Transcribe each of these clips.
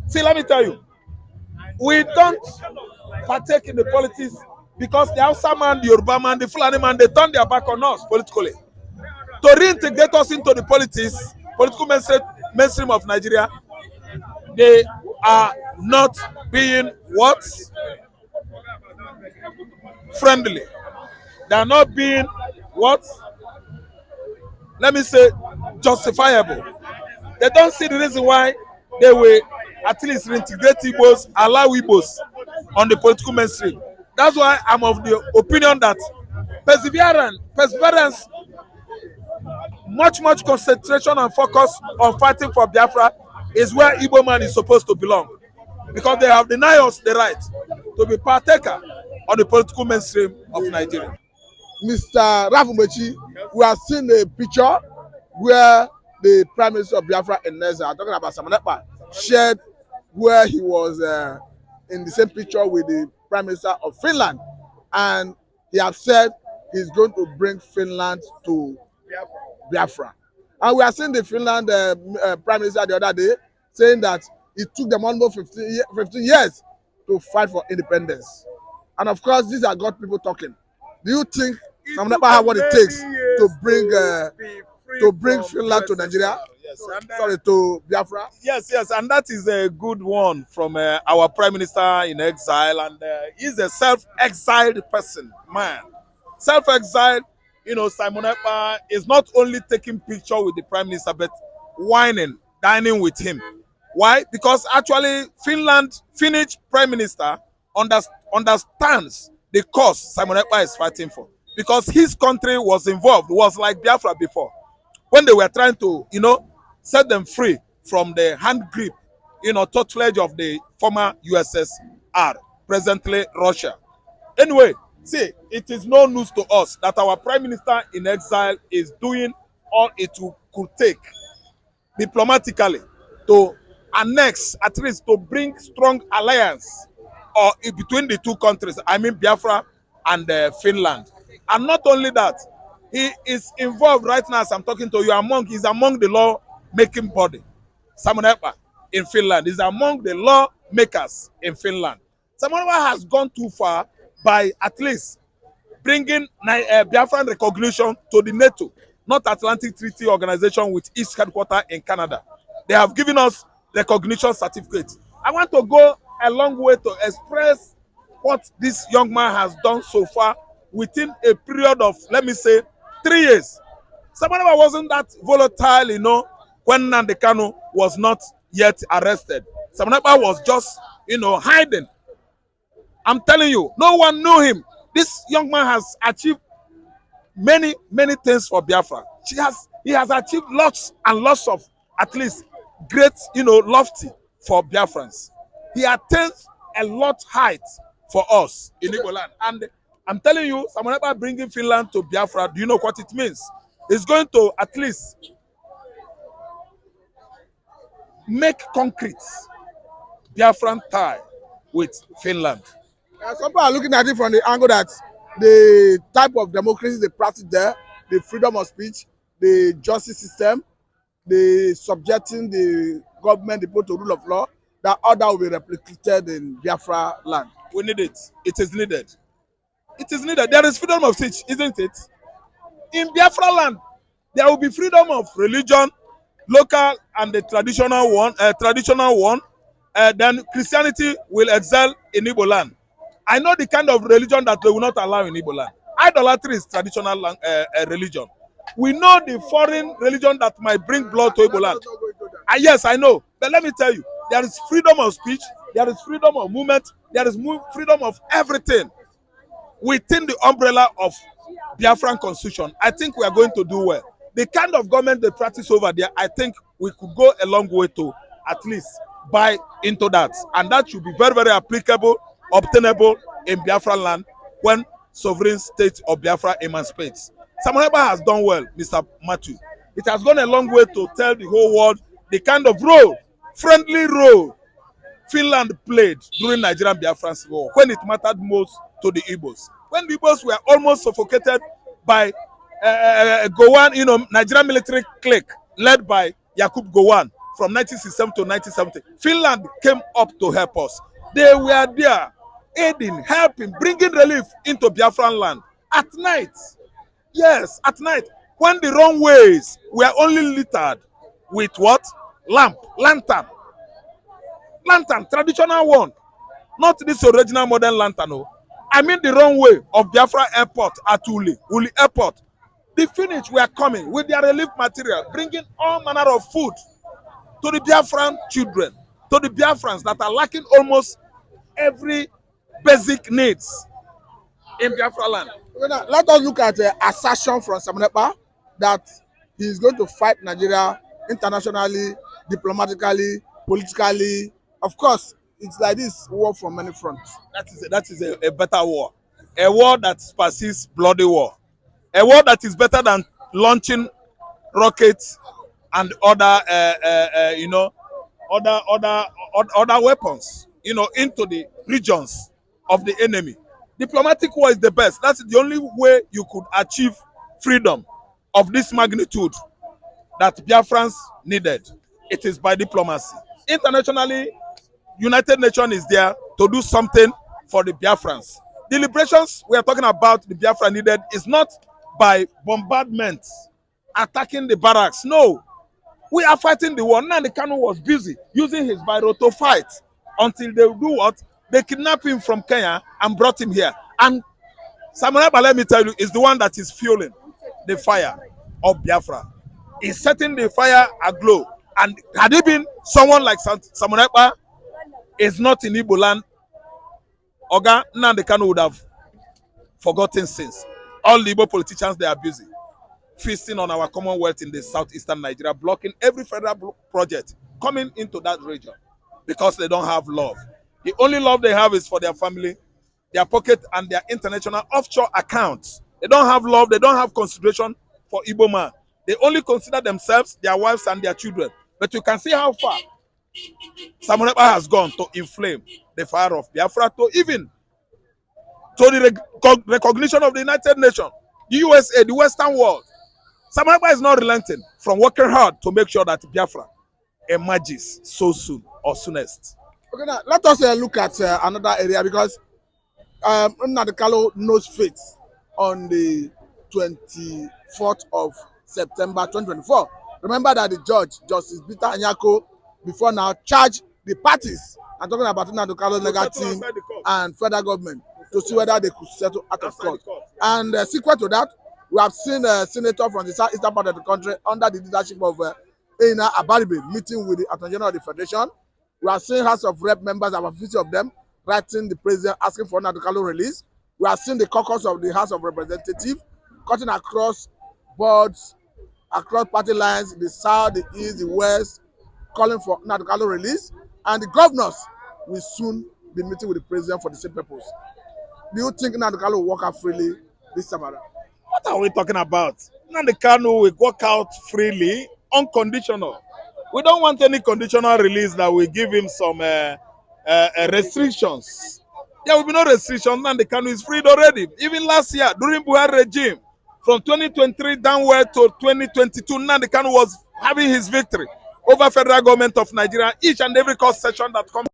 See, let me tell you, we don't partake in the politics because the Hausa man, the Yoruba man, the Fulani man, they turn their back on us politically. To reintegrate us into the politics, political mainstream of Nigeria, they are not being what? Friendly. They are not being what? Let me say justifiable. They don't see the reason why they will at least reintegrate Igbos, allow Igbos on the political mainstream. That's why I'm of the opinion that perseverance, much concentration and focus on fighting for Biafra is where Igbo man is supposed to belong. Because they have denied us the right to be partaker on the political mainstream of Nigeria. Mr. Rafumechi, we have seen a picture where the Prime Minister of Biafra in Neza, talking about Samanepa, shared where he was in the same picture with the Prime Minister of Finland. And he has said he's going to bring Finland to Biafra. And we are seeing the Finland Prime Minister the other day saying that it took them almost 15 years to fight for independence. And of course, these are God people talking. Do you think Samanepa have what it takes to bring Finland to Nigeria? Yes, Sorry, to Biafra? Yes, and that is a good one from our Prime Minister in exile, and he's a self-exiled person, man. Self-exiled, Simon Ekpa is not only taking picture with the Prime Minister, but whining, dining with him. Why? Because actually, Finnish Prime Minister understands the cause Simon Ekpa is fighting for. Because his country was involved, was like Biafra before. When they were trying to, set them free from the hand grip, tutelage of the former USSR, presently Russia. Anyway, see, it is no news to us that our Prime Minister in exile is doing all it could take diplomatically to annex, at least to bring strong alliance or between the two countries, I mean Biafra and Finland. And not only that, he is involved right now as I'm talking to you, he's among the law-making body. Simon Ekpa in Finland is among the lawmakers in Finland. Simon Ekpa has gone too far by at least bringing Biafran recognition to the NATO, North Atlantic Treaty Organization with its headquarters in Canada. They have given us recognition certificates. I want to go a long way to express what this young man has done so far within a period of, let me say, 3 years. Samanaba wasn't that volatile, when Nnamdi Kanu was not yet arrested. Samanaba was just, hiding. I'm telling you, no one knew him. This young man has achieved many things for Biafra. He has achieved lots and lots of, at least, great, lofty for Biafrans. He attains a lot height for us in Igbo land. And I'm telling you, Samanaba bringing Finland to Biafra, do you know what it means? It's going to at least make concrete Biafran tie with Finland. Some people are looking at it from the angle that the type of democracy they practice there, the freedom of speech, the justice system, the subjecting the government, the people to rule of law, that order will be replicated in Biafra land. We need it. It is needed. It is needed. There is freedom of speech, isn't it? In Biafra land, there will be freedom of religion, local and the traditional one. Then Christianity will excel in Igbo land. I know the kind of religion that they will not allow in Igbo land. Idolatry is traditional religion. We know the foreign religion that might bring blood to Igbo land. Yes, I know. But let me tell you, there is freedom of speech, there is freedom of movement, there is freedom of everything within the umbrella of Biafran constitution. I think we are going to do well. The kind of government they practice over there, I think we could go a long way to at least buy into that. And that should be very applicable, obtainable in Biafran land when sovereign state of Biafra emancipates. Samanaba has done well, Mr. Matthew. It has gone a long way to tell the whole world the kind of role, friendly role, Finland played during Nigerian Biafran Civil War when it mattered most to the Igbos. When the Igbos were almost suffocated by Gowon, Nigerian military clique led by Yakub Gowon from 1967 to 1970. Finland came up to help us. They were there, aiding, helping, bringing relief into Biafran land at night. Yes, at night, when the runways were only littered with what? Lantern, traditional one, not this original modern lantern. Oh. I mean the runway of Biafra Airport at Uli Airport. The Finnish were coming with their relief material, bringing all manner of food to the Biafran children, to the Biafrans that are lacking almost every basic needs in Biafra land. Now, let us look at the assertion from Samunepa that he is going to fight Nigeria internationally, diplomatically, politically. Of course, it's like this war from many fronts. That is a better war. A war that supersedes bloody war. A war that is better than launching rockets and other, other weapons, into the regions of the enemy. Diplomatic war is the best. That's the only way you could achieve freedom of this magnitude that Biafrans needed. It is by diplomacy. Internationally, United Nations is there to do something for the Biafrans. The liberations we are talking about the Biafra needed is not by bombardment, attacking the barracks. No, we are fighting the war. Nnamdi Kanu was busy using his biro to fight until they do what? They kidnapped him from Kenya and brought him here. And Samuel, let me tell you, is the one that is fueling the fire of Biafra. He's setting the fire aglow. And had it been someone like Samuel, is not in Igbo land, Oga Nnamdi Kanu would have forgotten since. All the Igbo politicians, they are busy feasting on our commonwealth in the southeastern Nigeria, blocking every federal project coming into that region because they don't have love. The only love they have is for their family, their pocket, and their international offshore accounts. They don't have love, they don't have consideration for Igbo man. They only consider themselves, their wives, and their children. But you can see how far Samuel has gone to inflame the fire of Biafra, to even to the recognition of the United Nations, the USA, the Western world. Samuel is not relenting from working hard to make sure that Biafra emerges so soon or soonest. Okay, now let us look at another area because Nnamdi Kanu knows fate on the 24th of September 2024. Remember that the judge, Justice Peter Anyako, before now charged the parties. I'm talking about Nnamdi Kanu's legal team and federal government to see whether they could settle out of court. And sequel to that, we have seen a senator from the southeastern part of the country under the leadership of Eina Abaribe meeting with the Attorney General of the Federation. We have seen House of Rep members, about 50 of them, writing the president asking for Nnamdi Kanu release. We have seen the caucus of the House of Representatives cutting across boards, across party lines, the south, the east, the west, calling for Nnamdi Kanu release. And the governors will soon be meeting with the president for the same purpose. Do you think Nnamdi Kanu will walk out freely this time around? What are we talking about? Nnamdi Kanu will walk out freely, unconditional. We don't want any conditional release that will give him some restrictions. There will be no restrictions. Nnamdi Kanu is freed already. Even last year, during Buhari regime, from 2023 downward to 2022, Nnamdi Kanu was having his victory over federal government of Nigeria. Each and every court session that comes,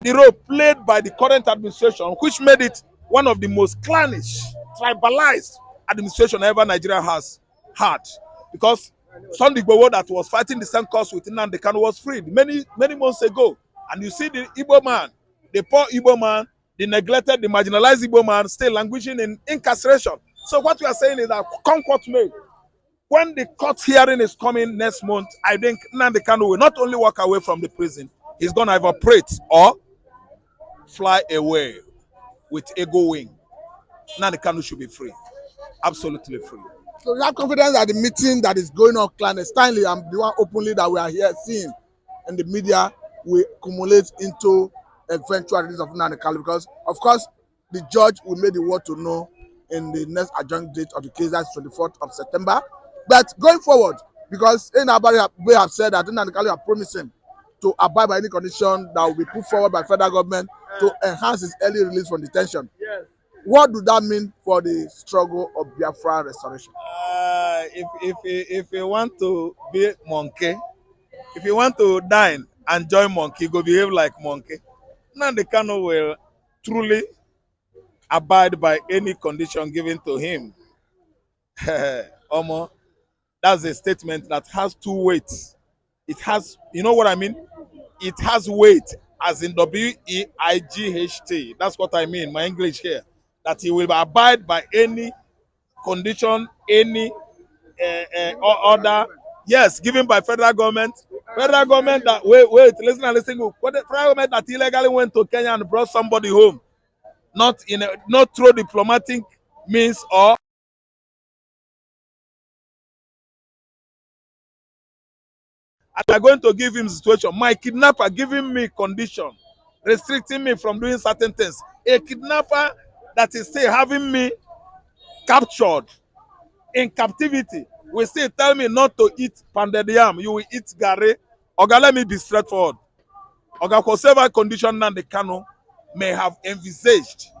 the role played by the current administration, which made it one of the most clannish, tribalized administration ever Nigeria has had. Because Sunday Igboho that was fighting the same cause with Nnamdi Kanu was freed many months ago. And you see the Igbo man, the poor Igbo man, the neglected, the marginalized Igbo man still languishing in incarceration. So what we are saying is that come court may, when the court hearing is coming next month, I think Nnamdi Kanu will not only walk away from the prison, he's going to evaporate or fly away with ego wing. Nnamdi Kanu should be free. Absolutely free. So you have confidence that the meeting that is going on clandestinely and the one openly that we are here seeing in the media will accumulate into eventual release of Nnamdi Kanu, because of course the judge will make the world to know in the next adjourned date of the case, that's 24th of September. But going forward, because we have said that Nnamdi Kanu are promising to abide by any condition that will be put forward by federal government to enhance his early release from detention. Yes. What do that mean for the struggle of Biafra restoration? If you want to be monkey, if you want to dine and join monkey, go behave like monkey. Nnamdi Kanu will truly abide by any condition given to him. Omo, that's a statement that has two weights. It has, you know what I mean? It has weight, as in WEIGHT. That's what I mean, my English here. That he will abide by any condition, any order, yes, given by federal government. Federal government that, listen and listen. Federal government that illegally went to Kenya and brought somebody home, not through diplomatic means, or they are going to give him situation. My kidnapper giving me condition, restricting me from doing certain things. A kidnapper that is still having me captured in captivity will still tell me not to eat pounded yam. You will eat gari. Oga, let me be straightforward. Oga, whatever condition Nnamdi Kanu may have envisaged,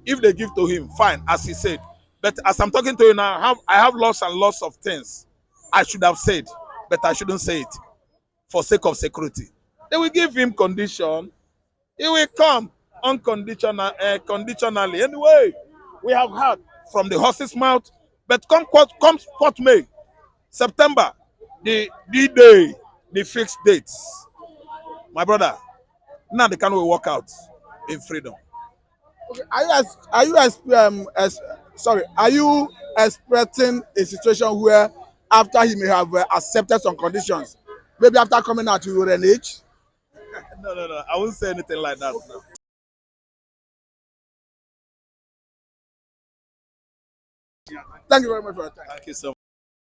if they give to him, fine, as he said. But as I'm talking to you now, I have lots and lots of things I should have said, but I shouldn't say it for sake of security. They will give him condition. He will come conditionally. Anyway, we have heard from the horse's mouth, but come what may, September, the day, the fixed dates. My brother, now they can will walk out in freedom. Okay, are you expecting a situation where after he may have accepted some conditions, maybe after coming out he will renege? No. I won't say anything like that. No. Thank you very much for your time. Thank you so much.